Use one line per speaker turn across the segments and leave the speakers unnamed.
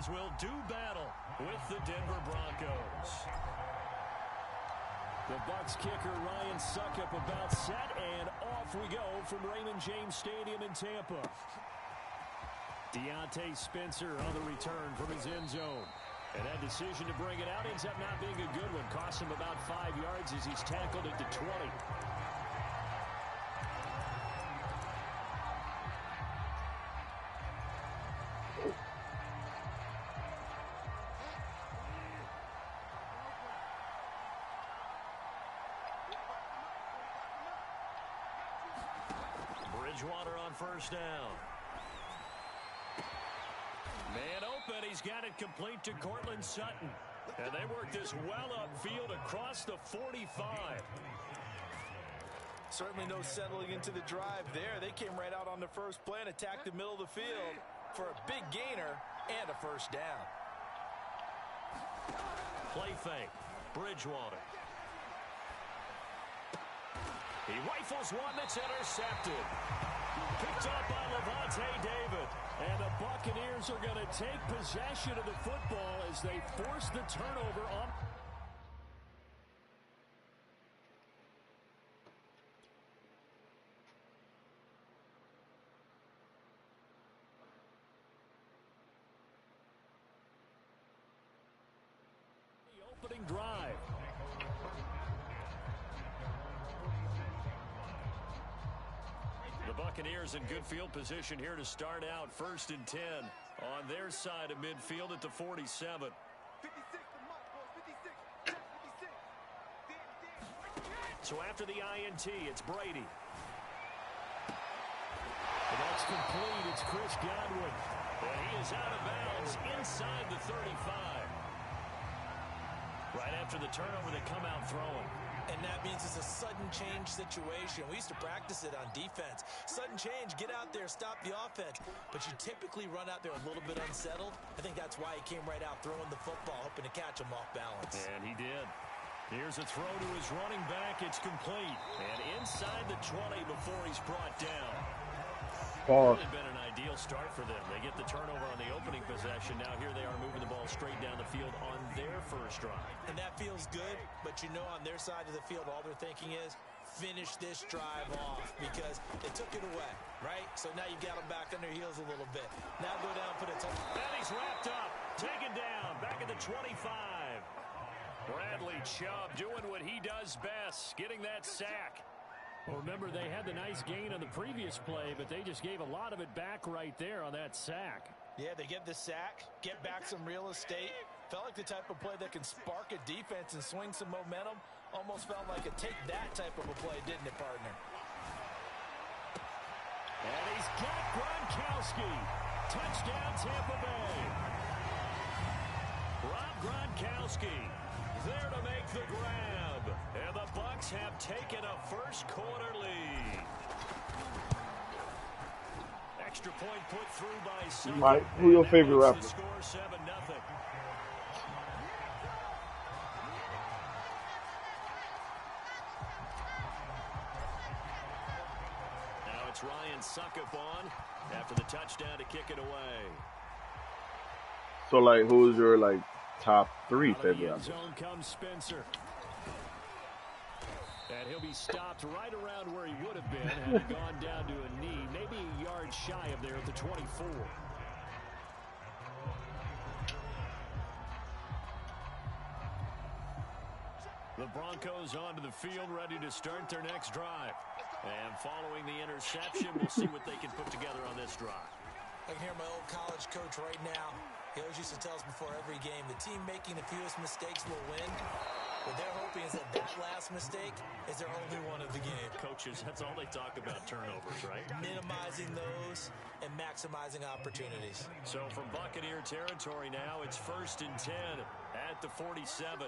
Broncos will do battle with the Denver Broncos. The Bucs kicker Ryan Succop about set, and off we go from Raymond James Stadium in Tampa. Deontay Spencer on the return from his end zone. And that decision to bring it out ends up not being a good one. Costs him about 5 yards as he's tackled at the 20. Bridgewater on first down. Man open, he's got it complete to Cortland Sutton. And they work this well upfield across the 45.
Certainly no settling into the drive there. They came right out on the first play and attacked the middle of the field for a big gainer and a first down.
Play fake. Bridgewater. He rifles one that's intercepted. Picked up by Levante David. And the Buccaneers are going to take possession of the football as they force the turnover on. The opening drive. The Buccaneers in good field position here to start out. 1st and 10 on their side of midfield at the 47. So after the INT, it's Brady. And that's complete. It's Chris Godwin. And he is out of bounds inside the 35. Right after the turnover, they come out throwing.
And that means it's a sudden change situation. We used to practice it on defense. Sudden change, get out there, stop the offense. But you typically run out there a little bit unsettled. I think that's why he came right out throwing the football, hoping to catch him off balance.
And he did. Here's a throw to his running back. It's complete. And inside the 20 before he's brought down.
Oh.
It would have been an ideal start for them. They get the turnover on the opening possession. Now here they are moving the ball straight down the field on their first drive.
And that feels good, but you know on their side of the field, all they're thinking is, finish this drive off because they took it away, right? So now you got them back on their heels a little bit. Now go down, put a touchdown.
And he's wrapped up, taken down, back at the 25. Bradley Chubb doing what he does best, getting that sack. Well, remember, they had the nice gain on the previous play, but they just gave a lot of it back right there on that sack.
Yeah, they get the sack, get back some real estate. Felt like the type of play that can spark a defense and swing some momentum. Almost felt like a take that type of a play, didn't it, partner?
And he's got Gronkowski. Touchdown, Tampa Bay. Rob Gronkowski there to make the grab. And the Bucs have taken a first-quarter lead. Extra point put through by Succop.
Mike, who your favorite rapper?
The score 7-0. Now it's Ryan Succop on after the touchdown to kick it away.
So, like, who's your, like, top 3
Out of
favorite
the end
rappers?
zone comes Spencer. And he'll be stopped right around where he would have been had he gone down to a knee, maybe a yard shy of there at the 24. The Broncos onto the field, ready to start their next drive. And following the interception, we'll see what they can put together on this drive.
I can hear my old college coach right now. He always used to tell us before every game, the team making the fewest mistakes will win. What they're hoping is that that last mistake is their only one of the game.
Coaches, that's all they talk about, turnovers, right?
Minimizing those and maximizing opportunities.
So from Buccaneer territory now, it's 1st and 10 at the 47.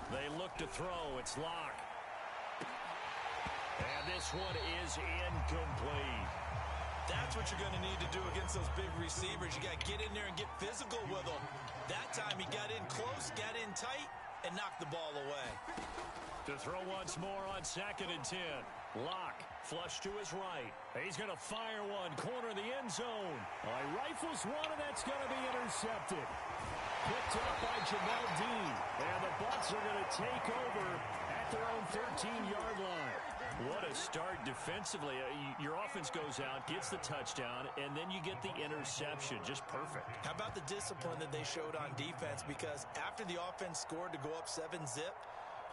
They look to throw. It's Locke. And this one is incomplete.
That's what you're going to need to do against those big receivers. You got to get in there and get physical with them. That time he got in close, got in tight, and knocked the ball away.
To throw once more on 2nd and 10. Locke. Flush to his right. He's going to fire one. Corner of the end zone. He rifles one, and that's going to be intercepted. Picked up by Jamel Dean. And the Bucs are going to take over at their own 13-yard line. What a start defensively. Your offense goes out, gets the touchdown, and then you get the interception. Just perfect.
How about the discipline that they showed on defense? Because after the offense scored to go up 7-zip,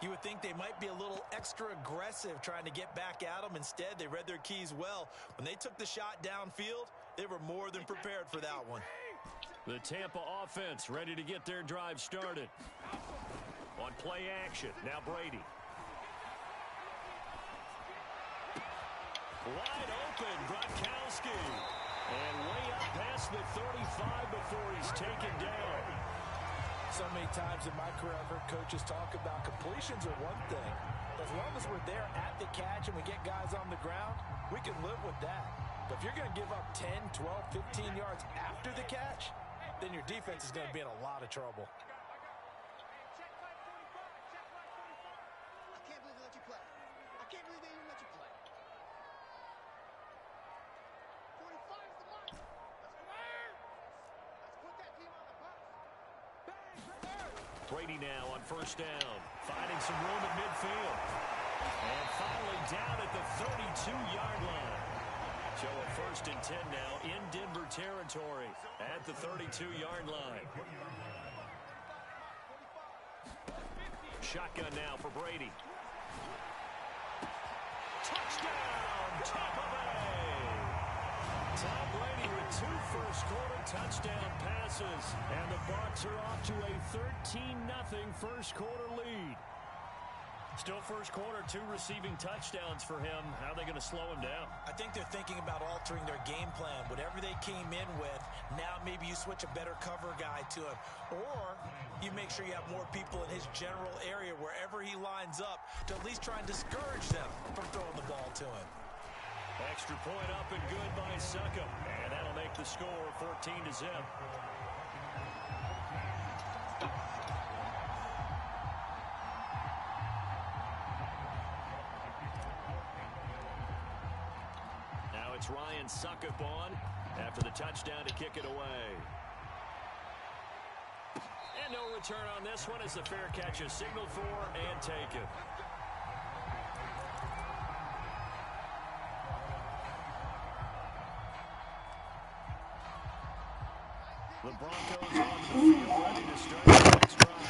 you would think they might be a little extra aggressive trying to get back at them. Instead, they read their keys well. When they took the shot downfield, they were more than prepared for that one.
The Tampa offense ready to get their drive started. On play action, now Brady. Wide open, Gronkowski. And way up past the 35 before he's taken down.
So many times in my career, I've heard coaches talk about completions are one thing. As long as we're there at the catch and we get guys on the ground, we can live with that. But if you're going to give up 10, 12, 15 yards after the catch, then your defense is going to be in a lot of trouble.
I can't believe they let you play. I can't believe they even let you play. 45 is the mark. Let's put that team on the bus.
Brady now on first down, finding some room at midfield. And finally down at the 32-yard line. So a 1st and 10 now in Denver territory at the 32-yard line. Shotgun now for Brady. Touchdown, Tampa Bay! Tom Brady with 2 first-quarter touchdown passes. And the Bucs are off to a 13-0 first-quarter lead. Still first quarter, 2 receiving touchdowns for him. How are they going to slow him down?
I think they're thinking about altering their game plan. Whatever they came in with, now maybe you switch a better cover guy to him. Or you make sure you have more people in his general area wherever he lines up to at least try and discourage them from throwing the ball to him.
Extra point up and good by Succop. And that'll make the score 14-0. It's Ryan Succop on after the touchdown to kick it away. And no return on this one as the fair catch is signaled for and taken. The Broncos on the field ready to start the next drive.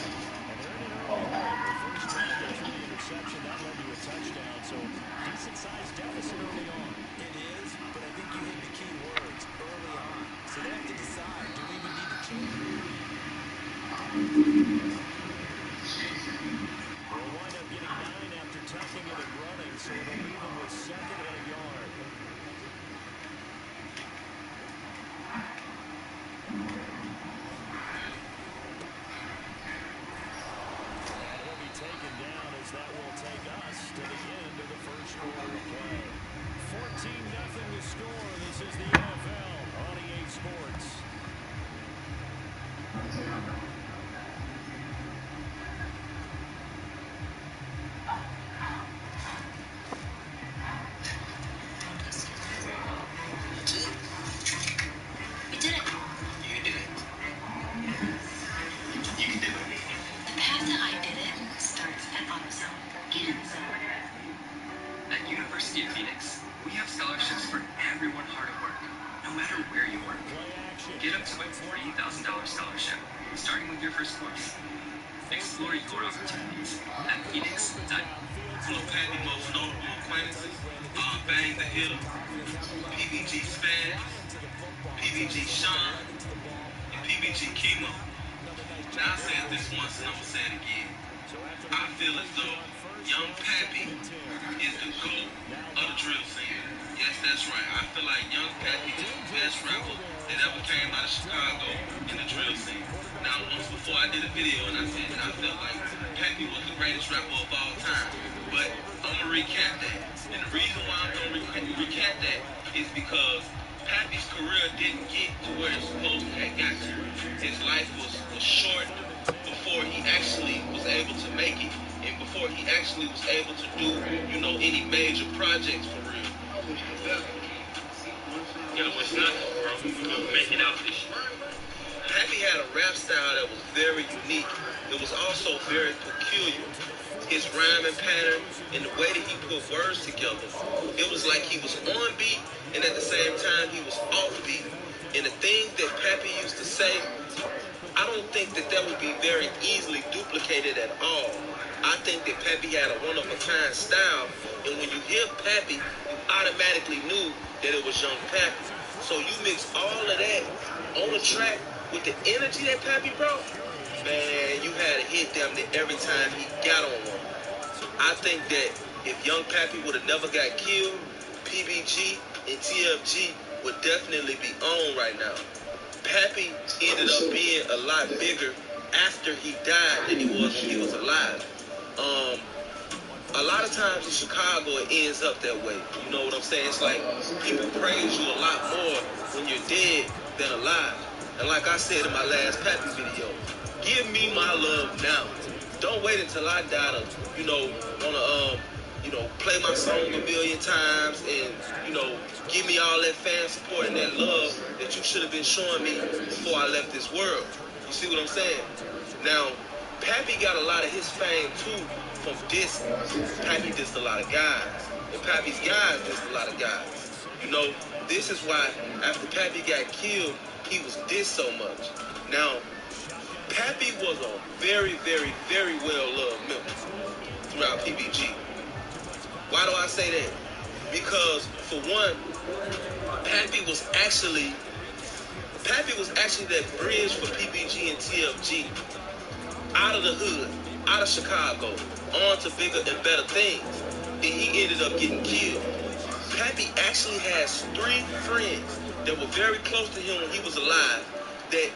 And they're in an early lead. The first drive they threw the interception. That led to a touchdown. So decent-sized deficit early on.
It is, but I think you hit the key words early on. So they have to decide, do we even need to change?
They'll wind up getting 9 after tucking it and running, so it'll leave them with 2nd and a yard. And he'll be taken down as that will take us to the end of the first quarter of play. 14-0 to score. This is the NFL on EA Sports.
We did it. You can do it. You can do it. The path to I did it starts at AutoZone. Get in the zone.
At University of Phoenix, we have scholarships for everyone hard at work, no matter where you work. Get up to a $40,000 scholarship, starting with your first course. Explore your opportunities at Phoenix.edu.
Hello, Patty, most notable acquaintances, Bang the Hill, PBG Span, PBG Sean, and PBG Chemo. Now I said this once and I'm going to say it again. I feel as though Young Pappy is the GOAT of the drill scene. Yes, that's right. I feel like Young Pappy is the best rapper that ever came out of Chicago in the drill scene. Now, once before I did a video and I said that I felt like Pappy was the greatest rapper of all time. But I'm going to recap that. And the reason why I'm going to recap that is because Pappy's career didn't get to where it's supposed to have got to. His life was short before he actually was able to make it. And before he actually was able to do, any major projects for real. make it out this year. Pappy had a rap style that was very unique. It was also very peculiar. His rhyming pattern and the way that he put words together, it was like he was on beat and at the same time he was off beat. And the things that Pappy used to say, I don't think that would be very easily duplicated at all. I think that Pappy had a one-of-a-kind style, and when you hear Pappy, you automatically knew that it was Young Pappy. So you mix all of that on the track with the energy that Pappy brought, man, you had to hit them every time he got on one. I think that if Young Pappy would have never got killed, PBG and TFG would definitely be on right now. Pappy ended up being a lot bigger after he died than he was when he was alive. A lot of times in Chicago, it ends up that way. You know what I'm saying? It's like people praise you a lot more when you're dead than alive. And like I said in my last Pappy video, give me my love now. Don't wait until I die to, wanna, play my song a million times and, give me all that fan support and that love that you should have been showing me before I left this world. You see what I'm saying? Now, Pappy got a lot of his fame, too, from dissing. Pappy dissed a lot of guys. And Pappy's guys dissed a lot of guys. This is why after Pappy got killed, he was dissed so much. Now, Pappy was a very, very, very well-loved member throughout PBG. Why do I say that? Because, for one, Pappy was actually that bridge for PBG and TFG out of the hood, out of Chicago, on to bigger and better things. And he ended up getting killed. Pappy actually has 3 friends that were very close to him when he was alive that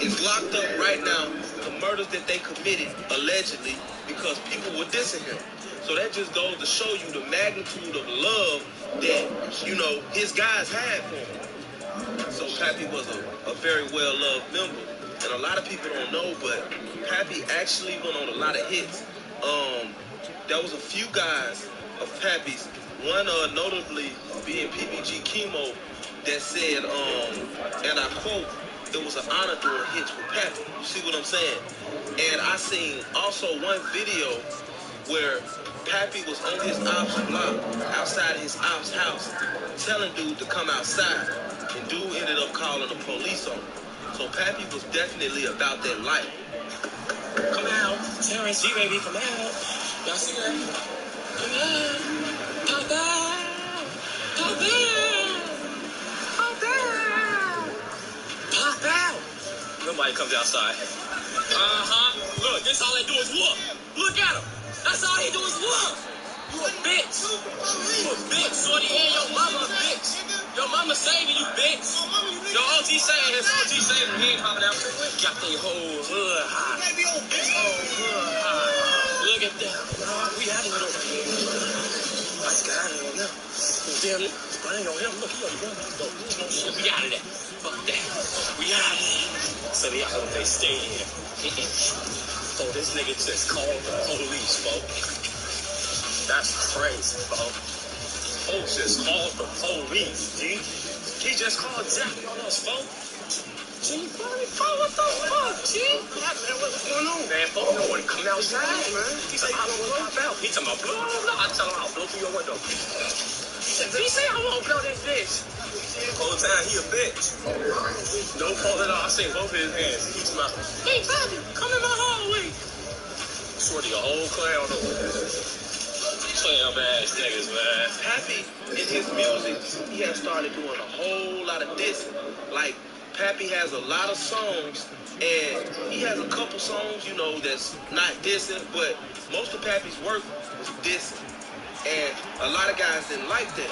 is locked up right now for murders that they committed, allegedly, because people were dissing him. So that just goes to show you the magnitude of love that, his guys had for him. So Pappy was a very well-loved member. And a lot of people don't know, but Pappy actually went on a lot of hits. There was a few guys of Pappy's, one notably being PBG Chemo, that said, and I quote, it was an honor doing hits with Pappy. You see what I'm saying? And I seen also one video where Pappy was on his ops block, outside his ops house, telling dude to come outside. And dude ended up calling the police on him. So Pappy was definitely about that life. Come out, Terrence G, baby, come out. Y'all see that? Come out. Pop out. Pop out. Pop out. Pop out. Nobody comes outside. Look, this all they do is whoop. Look at him. That's all he do is whoop. You a bitch. You a bitch, shorty, and your mama a bitch. Your mama saving you, bitch. Your OG saving his OG saving. He ain't popping out. Got the whole hood high. Whole hood high. Look at that. We out of it over here. I just got out of it now. Damn it. I ain't gonna hit him. Look, he already run. We out of that. Fuck that. We out of there. So they hope they stay here. Oh, this nigga just called the police, folks. That's crazy, folks. Folks just called the police, G. He just called Jack on us, folks. G, what the fuck, G? What's going on, man? Folks don't want to come outside, man. He said, I don't want to pop out. He told me, blow. I tell him, I'll blow through your window. He said, I won't blow this bitch. Whole time, he a bitch. No fault at all. I seen both of his hands. He's my, hey, Bobby, come in my hallway. Shorty, a whole clown over there. Clam ass niggas, man. Pappy, in his music, he has started doing a whole lot of dissing. Like, Pappy has a lot of songs, and he has a couple songs, that's not dissing, but most of Pappy's work was dissing. And a lot of guys didn't like that.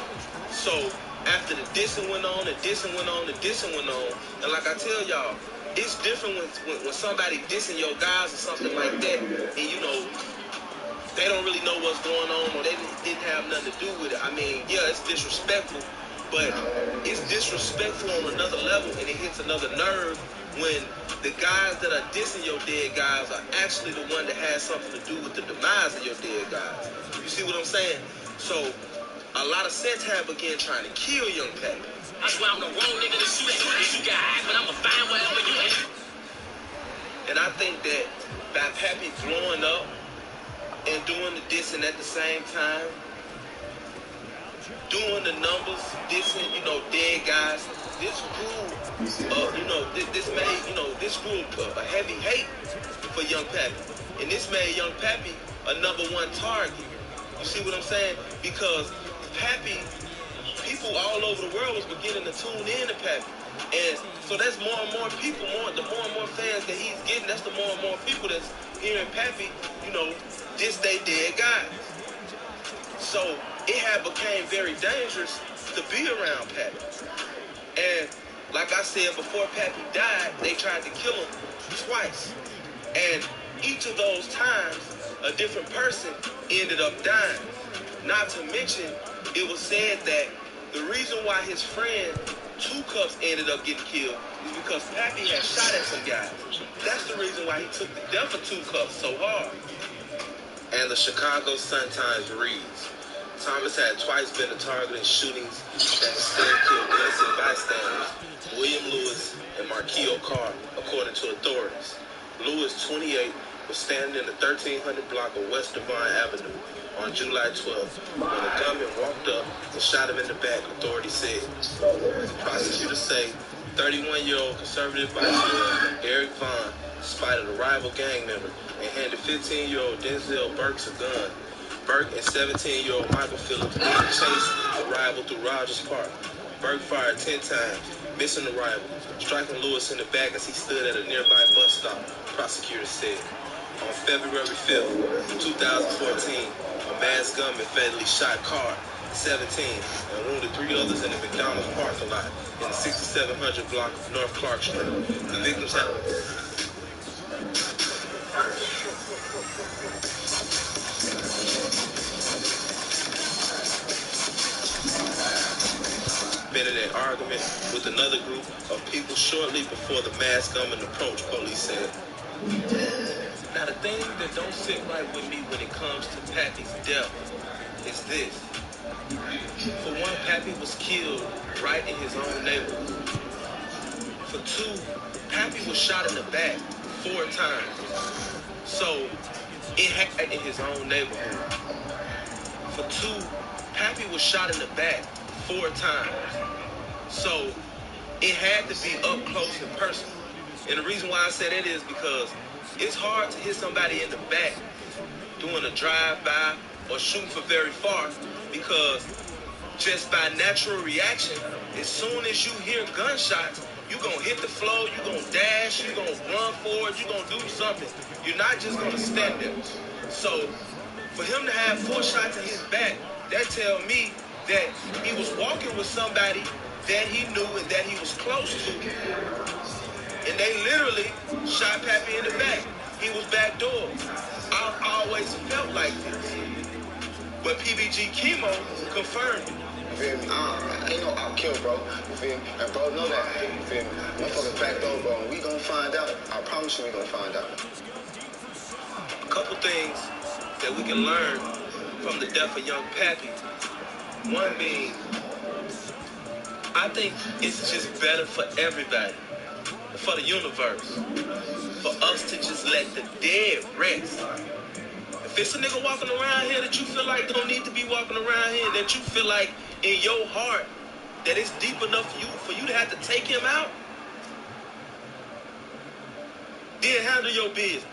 So, after the dissing went on, the dissing went on, the dissing went on, and like I tell y'all, it's different when somebody dissing your guys or something like that, and they don't really know what's going on, or they didn't have nothing to do with it. I mean, yeah, it's disrespectful, but it's disrespectful on another level, and it hits another nerve when the guys that are dissing your dead guys are actually the one that has something to do with the demise of your dead guys. You see what I'm saying? So a lot of sets have begun trying to kill young Pappy.
I swear I'm the wrong nigga to shoot as you guys, but I'ma find wherever you at.
And I think that by Pappy blowing up and doing the dissing at the same time, doing the numbers, dissing, dead guys, this grew, this made, this grew a heavy hate for young Pappy. And this made young Pappy a #1 target. You see what I'm saying? Because Pappy, people all over the world was beginning to tune in to Pappy. And so that's more and more people, the more and more fans that he's getting, that's the more and more people that's hearing Pappy, this they dead guy. So it had became very dangerous to be around Pappy. And like I said, before Pappy died, they tried to kill him twice. And each of those times, a different person ended up dying. Not to mention, it was said that the reason why his friend Two Cups ended up getting killed is because Pappy had shot at some guys. That's the reason why he took the death of Two Cups so hard. And the Chicago Sun-Times reads, Thomas had twice been a target in shootings that instead killed innocent bystanders, William Lewis and Marquio Carr, according to authorities. Lewis, 28, was standing in the 1300 block of West Devon Avenue on July 12th when a gunman walked up and shot him in the back, authorities said. The prosecutors say 31-year-old conservative vice mayor Eric Vaughn spotted a rival gang member and handed 15-year-old Denzel Burks a gun. Burke and 17-year-old Michael Phillips then chased the rival through Rogers Park. Burke fired 10 times, missing the rival, striking Lewis in the back as he stood at a nearby bus stop, prosecutors said. On February 5th, 2014, a masked gunman fatally shot Carr, 17, and wounded 3 others in the McDonald's parking lot in the 6700 block of North Clark Street. The victims had been in an argument with another group of people shortly before the masked gunman approached, police said. Now, the thing that don't sit right with me when it comes to Pappy's death is this. For one, Pappy was killed right in his own neighborhood. For two, Pappy was shot in the back 4 times. So, it happened in his own neighborhood. For two, Pappy was shot in the back 4 times. So, it had to be up close and personal. And the reason why I say that is because it's hard to hit somebody in the back doing a drive-by or shooting from very far, because just by natural reaction, as soon as you hear gunshots, you're going to hit the floor, you're going to dash, you're going to run forward, you're going to do something. You're not just going to stand there. So for him to have 4 shots in his back, that tells me that he was walking with somebody that he knew and that he was close to. And they literally shot Pappy in the back. He was backdoor. I always felt like this. But PBG Chemo confirmed it.
You feel me? Ain't no outkill, bro. You feel me? And bro, know that. You feel me? Motherfuckers backdoor, bro. And we gonna find out. I promise you we gonna find out.
A couple things that we can learn from the death of young Pappy. One being, I think it's just better for everybody, for the universe, for us to just let the dead rest. If it's a nigga walking around here that you feel like don't need to be walking around here, that you feel like in your heart that it's deep enough for you to have to take him out, then handle your business.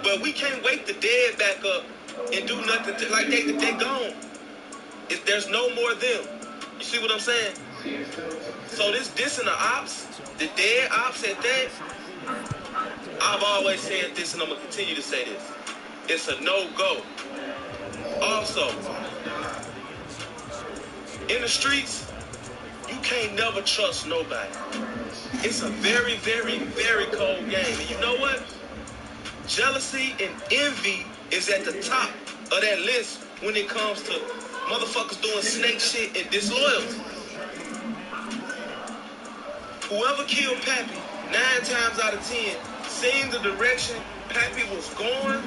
But we can't wake the dead back up and do nothing like they gone. There's no more them. You see what I'm saying? So this dissing the ops, the dead ops at that, I've always said this and I'm going to continue to say this. It's a no-go. Also, in the streets, you can't never trust nobody. It's a very, very, very cold game. And you know what? Jealousy and envy is at the top of that list when it comes to motherfuckers doing snake shit and disloyalty. Whoever killed Pappy, 9 times out of 10, seen the direction Pappy was going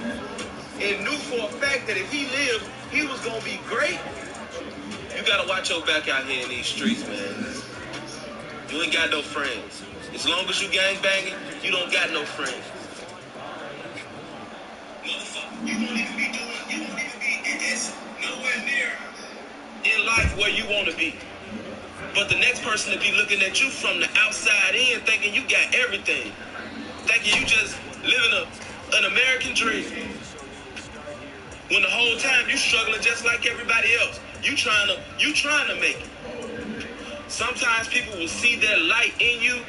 and knew for a fact that if he lived, he was going to be great. You gotta watch your back out here in these streets, man. You ain't got no friends. As long as you gang banging, you don't got no friends. Motherfucker, you won't even be nowhere near in life where you want to be. But the next person to be looking at you from the outside in, thinking you got everything, thinking you just living an American dream, when the whole time you struggling just like everybody else. You trying to make it. Sometimes people will see that light in you,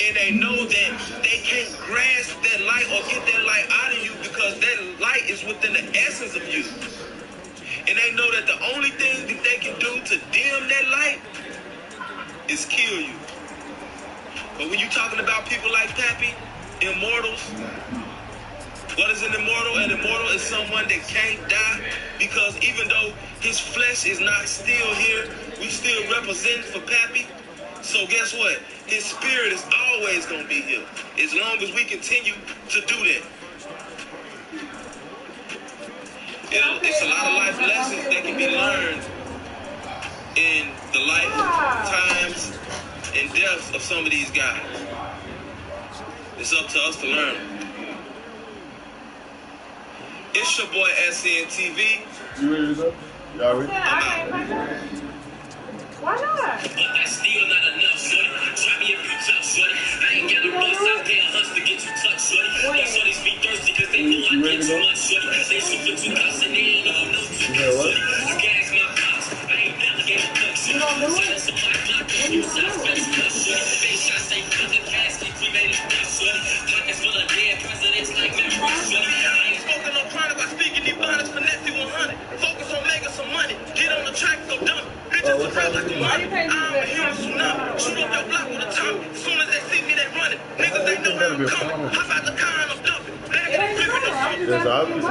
and they know that they can't grasp that light or get that light out of you because that light is within the essence of you. And they know that the only thing that they can do to dim that light is kill you. But when you're talking about people like Pappy, immortals, what is an immortal? An immortal is someone that can't die, because even though his flesh is not still here, we still represent for Pappy. So guess what? His spirit is always going to be here, as long as we continue to do that. It's a lot of life lessons that can be learned in the life, times, and deaths of some of these guys. It's up to us to learn them. It's your boy SCNTV.
You ready to go? Y'all ready?
Yeah, I can't play that. Why not?
But that's still not enough, shorty. Try me if you tough, shorty. I ain't got a bust out there, hunts to get you touched, shorty. Y'all shorties be thirsty because they know I get too much, shorty. They super too cuss and they ain't even know too much, shorty. You can ask my pops. I ain't never gave a fuck, shorty. Silence the black block, you shots, best cut, shorty. Face shots, they cut the casket, we made it rough, shorty. Pockets full of dead presidents like memories, shorty.
I ain't spoken no chronic by speaking these bonnets for Nifty 100. Focus on making some money. Get on the track, go dump. Bitches are real like the money. I'm a hero, tsunami. Shoot up your block with a top. As soon as they see me, they running. Niggas, they know how I'm coming. Hop out the car and I'm dumping. Back in the flipping the front.
It's obvious.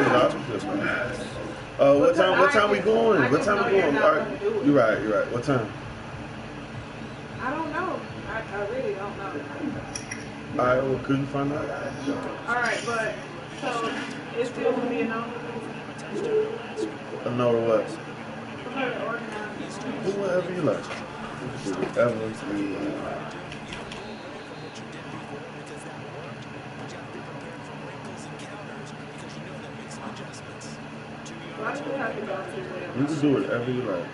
What time we going? What time we going? All right. You're right. What time?
I don't know. I really don't know.
All right, well, couldn't find out.
Alright, but, so, it's still going to be a no?
A no to what?
We're going to organize.
Do whatever you like. Do whatever you like.
Why do we have to go to
You can do whatever you like.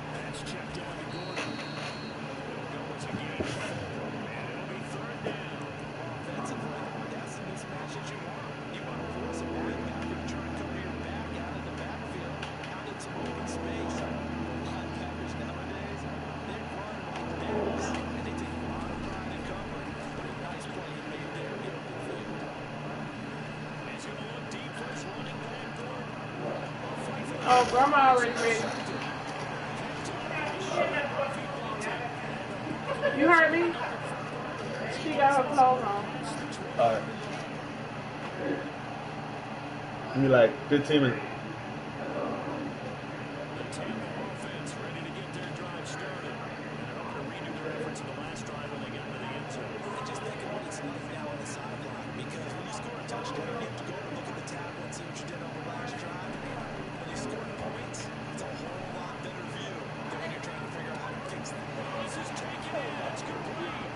That's checked down to Gordon. He'll go once again. And it'll be third down. Offensively, that's the mismatch that you want. You want to force a linebacker to try and come here back out of the backfield, out in some open space. Linebackers nowadays, they run like bears, and they take a lot of pride in covering. But a nice play he made there in the field. He's going to look deep for his running back, Gordon.
Oh, Grandma already ready. You heard me? She got her clothes on.
Alright. Give me like 15 minutes.
The Tampa offense ready to get their drive started. And they're going to redo their efforts in the last drive when they got into the end zone.
And just think of what it's like now on the sideline, because when you score a touchdown, you have to go and look at the tablet and see what you did on the last drive. When you score points, it's a whole lot better view than when you're trying to figure out how to fix that.
This is taken in. It's complete.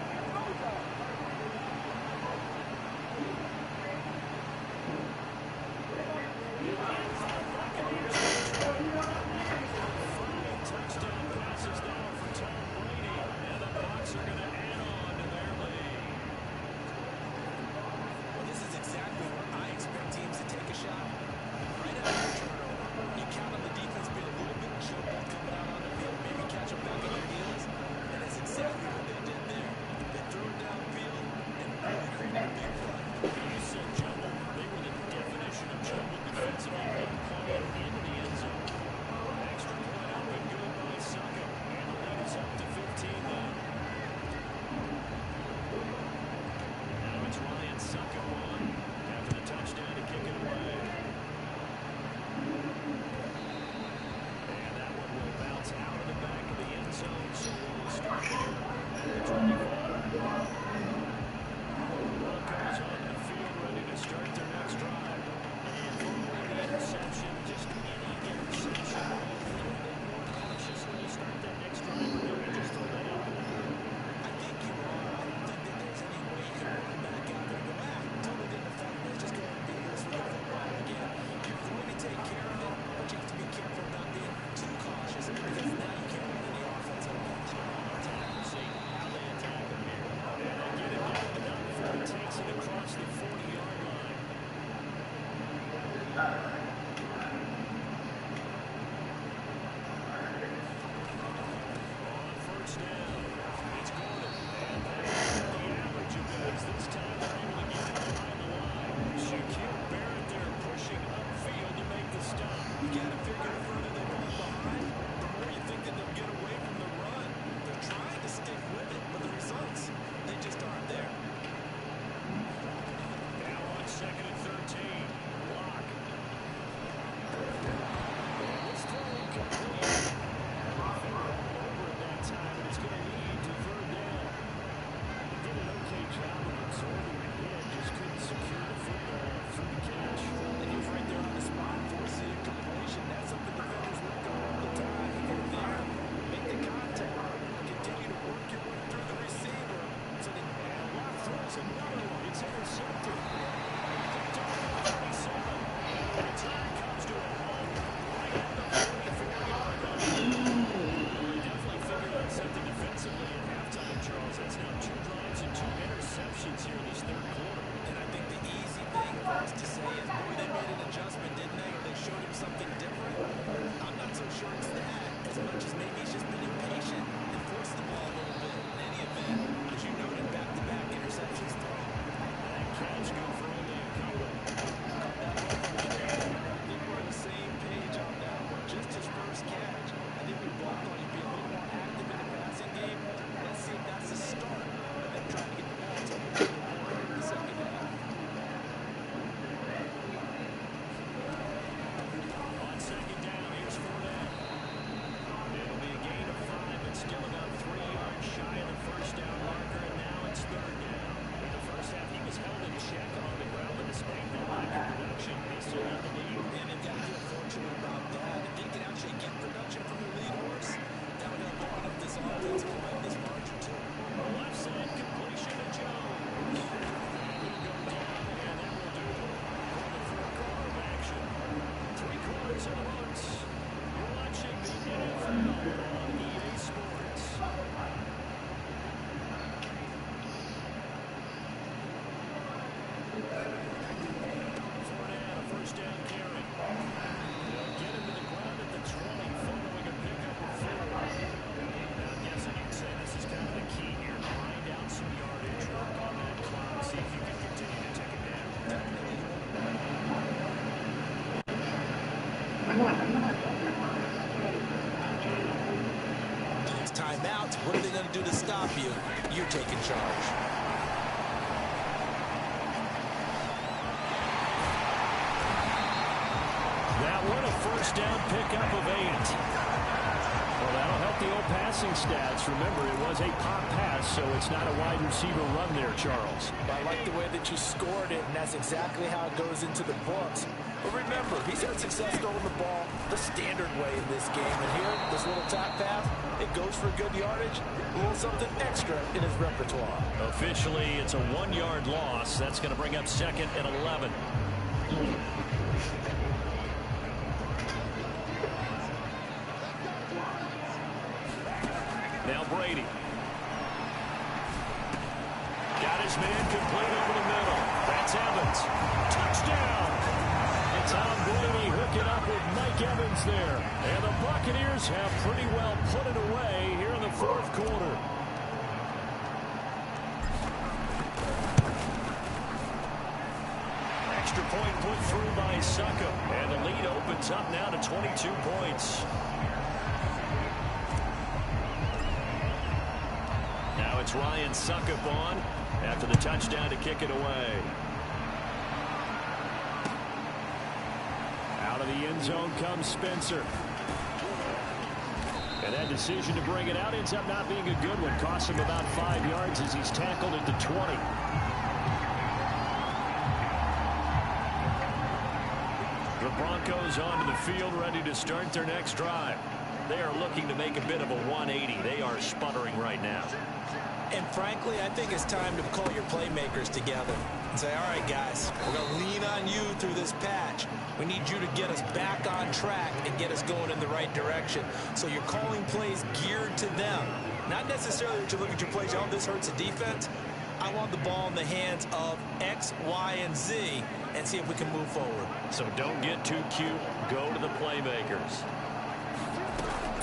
throws another one. It's intercepted. Picked up at the 27. The return comes to a halt right at the 44-yard line. Definitely figured out something defensively at halftime, Charles. That's now 2 drives and 2 interceptions here in this third quarter.
And I think the easy thing for us to say is, boy, they made an adjustment, didn't they? Or they showed him something different. I'm not so sure it's that, as much as maybe he's just been impatient and forced the ball a little bit. In any event, as you noted, back-to-back interceptions thrown.
That catch good for only a couple.
I think we're on the same page on that one. Just his first catch. I think we both thought he'd be a little more active in the passing game. Let's see if that's the start of them trying to get the ball to him in the second half.
On second down, here's Fournette. It'll be a gain of 5, but still about 3 yards shy of the first down marker, and now it's third down. In the first half, he was held in check on the ground, but despite the lack of production, they still have the lead.
And they've got to feel fortunate about that. If they can actually get production from the lead horse, that would help open up this offense and provide this margin too.
Left side completion to Jones. Will go down, and that will do it for the fourth quarter of action. 3 quarters in the books. You're watching the NFL on EA Sports. Fournette, a first down carry. They'll get him to the ground at the 20, following a pickup of 4. Now, I'm guessing you'd say this is kind of the key here. Grind out some yardage, work on that clock, see if you can continue to take it down.
It's timeouts. What are they going to do to stop you? You're taking charge.
That one, a first down pickup of 8. Well, that'll help the old passing stats. Remember, it was a pop pass, so it's not a wide receiver run there, Charles.
I like the way that you scored it, and that's exactly how it goes into the books. But remember, he's had success throwing the ball the standard way in this game. And here, this little top pass, it goes for good yardage, a little something extra in his repertoire.
Officially, it's a 1-yard loss. That's going to bring up second and 11. Now Brady. Got his man complete over the middle. That's Evans. Touchdown! And Tom Brady hooking up with Mike Evans there. And the Buccaneers have pretty well put it away here in the fourth quarter. Extra point put through by Suckup. And the lead opens up now to 22 points. Now it's Ryan Suckup on after the touchdown to kick it away. Out of the end zone comes Spencer. And that decision to bring it out ends up not being a good one. Costs him about 5 yards as he's tackled at the 20. The Broncos onto the field, ready to start their next drive. They are looking to make a bit of a 180. They are sputtering right now.
And frankly, I think it's time to call your playmakers together and say, all right, guys, we're going to lean on you through this patch. We need you to get us back on track and get us going in the right direction. So you're calling plays geared to them. Not necessarily that you look at your plays, oh, this hurts the defense. I want the ball in the hands of X, Y, and Z and see if we can move forward.
So don't get too cute. Go to the playmakers.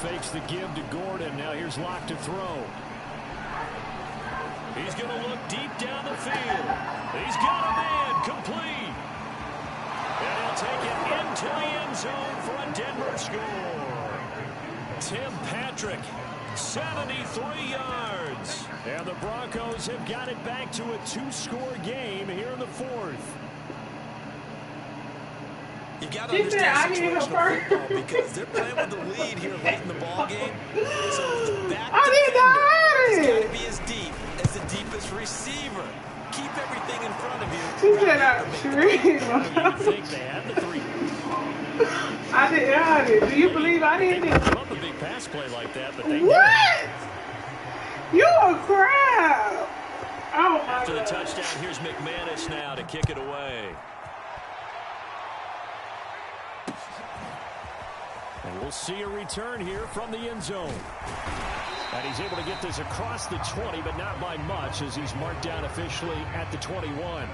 Fakes the give to Gordon. Now here's Locke to throw. He's going to look deep down the field. He's got a man complete. And he'll take it into the end zone for a Denver score. Tim Patrick, 73 yards. And the Broncos have got it back to a 2-score game here in the fourth.
You got to understand situational football because they're playing with the lead here late in the ball game. So the back defender has got to be as deep as the deepest receiver. Keep everything in front of you.
She said I'm true.
You think they had the 3?
I did. Do you believe I didn't?
They love a big pass play like that, but they
what? You a crap. Oh, my
After the
God.
touchdown, here's McManus now to kick it away. And we'll see a return here from the end zone. And he's able to get this across the 20, but not by much, as he's marked down officially at the 21.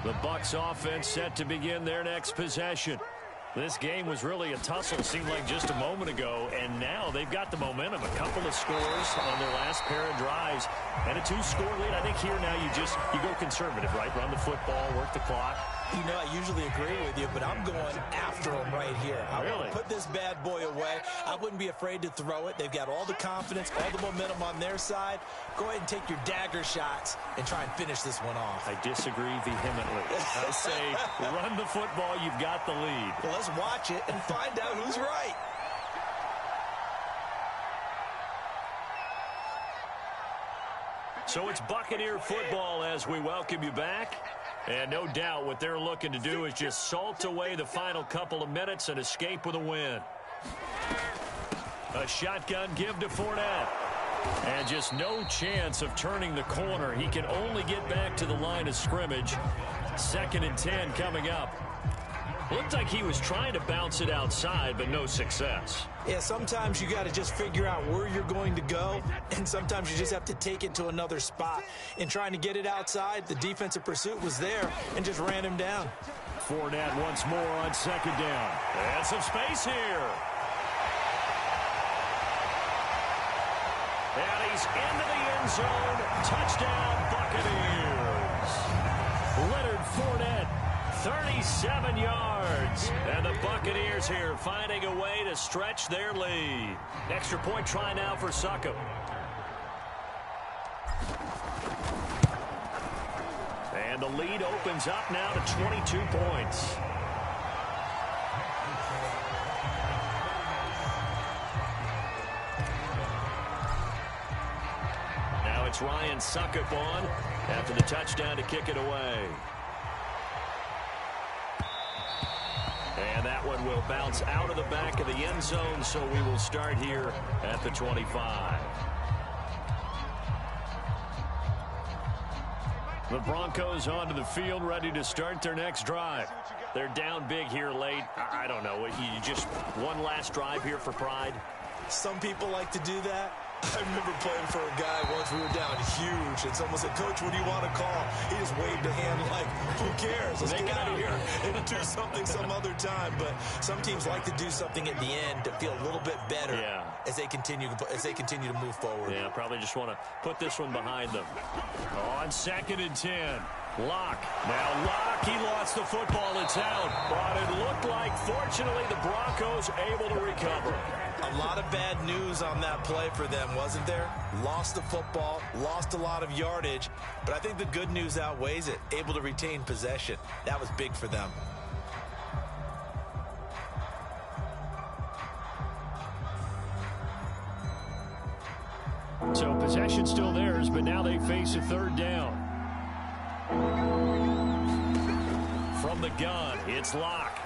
The Bucs offense set to begin their next possession. This game was really a tussle, seemed like just a moment ago, and now they've got the momentum. A couple of scores on their last pair of drives, and a 2-score lead. I think here now you go conservative, right? Run the football, work the clock.
You know, I usually agree with you, but I'm going after him right here. I
Really?
want to put this bad boy away. I wouldn't be afraid to throw it. They've got all the confidence, all the momentum on their side. Go ahead and take your dagger shots and try and finish this one off.
I disagree vehemently. I say run the football, you've got the lead.
Well, let's watch it and find out who's right.
So it's Buccaneer football as we welcome you back. And no doubt what they're looking to do is just salt away the final couple of minutes and escape with a win. A shotgun give to Fournette. And just no chance of turning the corner. He can only get back to the line of scrimmage. 2nd and 10 coming up. Looked like he was trying to bounce it outside, but no success.
Yeah, sometimes you got to just figure out where you're going to go, and sometimes you just have to take it to another spot. In trying to get it outside, the defensive pursuit was there and just ran him down.
Fournette once more on 2nd down. And some space here. And he's into the end zone. Touchdown, Buccaneers. Leonard Fournette, 37 yards. And the Buccaneers here finding a way to stretch their lead. Extra point try now for Succop. And the lead opens up now to 22 points. Now it's Ryan Succop on after the touchdown to kick it away. And that one will bounce out of the back of the end zone, so we will start here at the 25. The Broncos onto the field, ready to start their next drive. They're down big here late. I don't know. You just one last drive here for pride?
Some people like to do that. I remember playing for a guy once. We were down huge, and someone said, "Coach, what do you want to call?" He just waved a hand like, "Who cares? Let's get out of here and do something some other time." But some teams like to do something at the end to feel a little bit better as they continue to move forward.
Yeah, probably just want to put this one behind them. On 2nd and 10. Locke. Now Locke, he lost the football. It's out. But it looked like, fortunately, the Broncos able to recover.
A lot of bad news on that play for them, wasn't there? Lost the football, lost a lot of yardage, but I think the good news outweighs it. Able to retain possession. That was big for them.
So possession still theirs, but now they face a 3rd down. From the gun, it's Locke.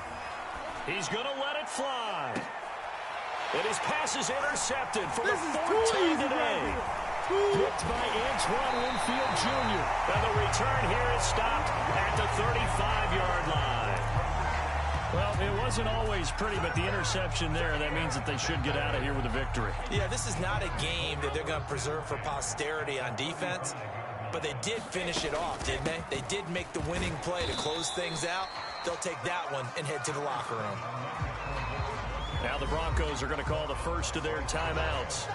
He's going to let it fly. And his pass is intercepted for the 4th time today. Picked by Antoine Winfield Jr. And the return here is stopped at the 35-yard line. Well, it wasn't always pretty, but the interception there, that means that they should get out of here with a victory.
Yeah, this is not a game that they're going to preserve for posterity on defense, but they did finish it off, didn't they? They did make the winning play to close things out. They'll take that one and head to the locker room.
Now the Broncos are going to call the first of their timeouts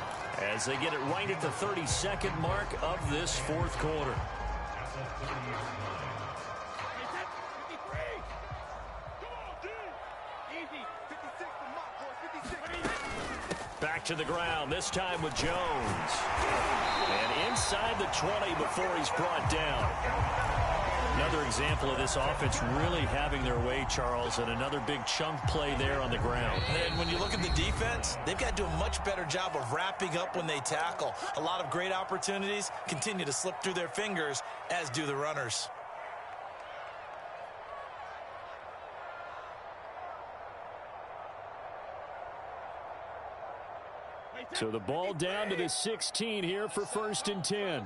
as they get it right at the 32nd mark of this 4th quarter. Back to the ground, this time with Jones. And inside the 20 before he's brought down. Another example of this offense really having their way, Charles, and another big chunk play there on the ground.
And when you look at the defense, they've got to do a much better job of wrapping up when they tackle. A lot of great opportunities continue to slip through their fingers, as do the runners.
So the ball down to the 16 here for 1st and 10.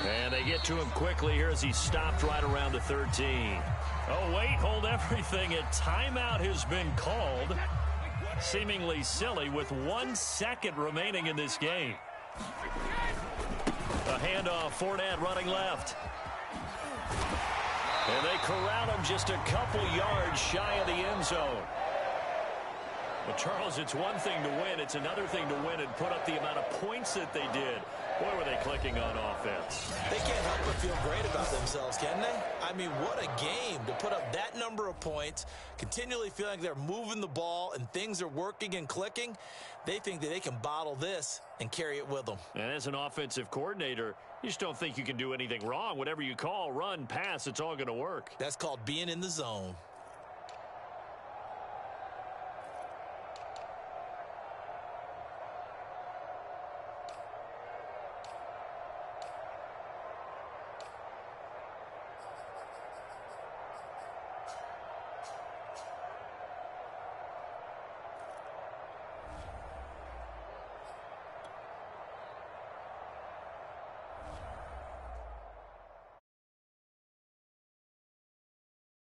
And they get to him quickly here as he stopped right around the 13. Oh, wait, hold everything. A timeout has been called. Seemingly silly with 1 second remaining in this game. A handoff, Fournette running left. And they corral him just a couple yards shy of the end zone. Well, Charles, it's one thing to win. It's another thing to win and put up the amount of points that they did. Boy, were they clicking on offense.
They can't help but feel great about themselves, can they? I mean, what a game to put up that number of points, continually feeling like they're moving the ball and things are working and clicking. They think that they can bottle this and carry it with them.
And as an offensive coordinator, you just don't think you can do anything wrong. Whatever you call, run, pass, it's all going to work.
That's called being in the zone.